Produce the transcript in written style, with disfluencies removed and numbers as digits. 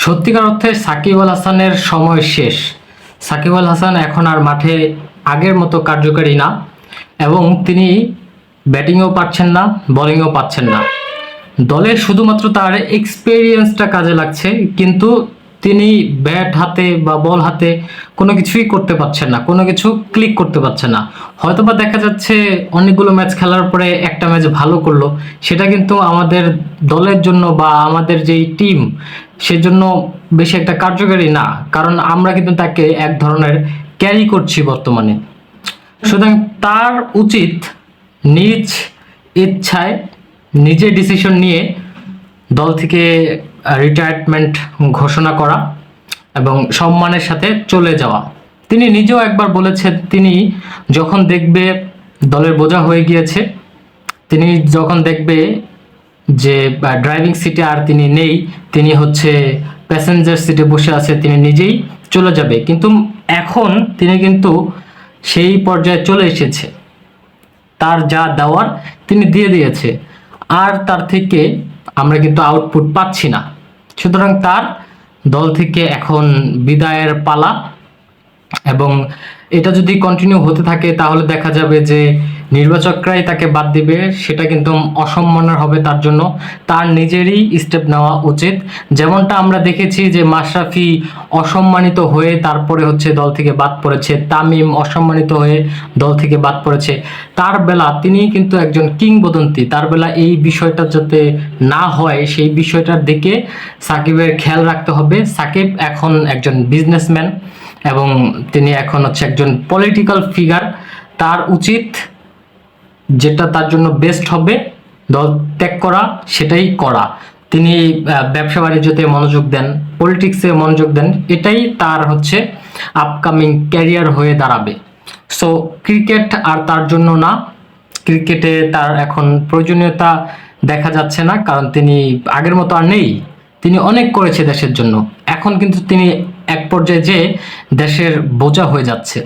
সত্যিকার অর্থে সাকিব আল হাসানের সময় শেষ। সাকিব আল হাসান এখন আর মাঠে আগের মতো কার্যকারী না এবং তিনি ব্যাটিংও পাচ্ছেন না, বোলিংও পাচ্ছেন না। দলে শুধুমাত্র তার এক্সপেরিয়েন্সটা কাজে লাগছে, কিন্তু তিনি ব্যাট হাতে বা বল হাতে কোনো কিছুই করতে পারছেন না, কোনো কিছু ক্লিক করতে পারছেন না। হয়তোবা দেখা যাচ্ছে অনেকগুলো ম্যাচ খেলার পরে একটা ম্যাচ ভালো করলো, সেটা কিন্তু আমাদের দলের জন্য বা আমাদের যেই টিম সেজন্য বেশি একটা কার্যকারী না, কারণ আমরা কিন্তু তাকে এক ধরনের ক্যারি করছি বর্তমানে। সুতরাং তার উচিত নিজ ইচ্ছায় নিজে ডিসিশন নিয়ে দল থেকে রিটায়ারমেন্ট ঘোষণা করা এবং সম্মানের সাথে চলে যাওয়া। তিনি নিজেও একবার বলেছেন, তিনি যখন দেখবে দলের বোঝা হয়ে গিয়েছে, তিনি যখন দেখবে যে ড্রাইভিং সিটে আর তিনি নেই, তিনি হচ্ছে প্যাসেঞ্জার সিটে বসে আছে, তিনি নিজেই চলে যাবে। কিন্তু এখন তিনি কিন্তু সেই পর্যায়ে চলে এসেছে, তার যা দেওয়ার তিনি দিয়ে দিয়েছে, আর তার থেকে আমরা কিন্তু আউটপুট পাচ্ছি না। সুতরাং তার দল থেকে এখন বিদায়ের পালা, এবং এটা যদি কন্টিনিউ হতে থাকে তাহলে দেখা যাবে যে নির্বাচকরাই তাকে বাদ দিবে, সেটা কিন্তু অসম্মানের হবে তার জন্য। তার নিজেরই স্টেপ নেওয়া উচিত। যেমনটা আমরা দেখেছি যে মাশরাফি অসম্মানিত হয়ে তারপরে হচ্ছে দল থেকে বাদ পড়েছে, তামিম অসম্মানিত হয়ে দল থেকে বাদ পড়েছে। তার বেলা তিনি কিন্তু একজন কিংবদন্তি, তার বেলা এই বিষয়টা যাতে না হয় সেই বিষয়টার দিকে সাকিবের খেয়াল রাখতে হবে। সাকিব এখন একজন বিজনেসম্যান এবং তিনি এখন হচ্ছে একজন পলিটিক্যাল ফিগার। তার উচিত যেটা তার জন্য বেস্ট হবে দল ত্যাগ করা, সেটাই করা। তিনি ব্যবসা বাণিজ্যতে মনোযোগ দেন, পলিটিক্সে মনোযোগ দেন, এটাই তার হচ্ছে আপকামিং ক্যারিয়ার হয়ে দাঁড়াবে। সো ক্রিকেট আর তার জন্য না, ক্রিকেটে তার এখন প্রয়োজনীয়তা দেখা যাচ্ছে না, কারণ তিনি আগের মতো আর নেই। তিনি অনেক করেছে দেশের জন্য, এখন কিন্তু তিনি এক পর্যায়ে যে দেশের বোঝা হয়ে যাচ্ছে।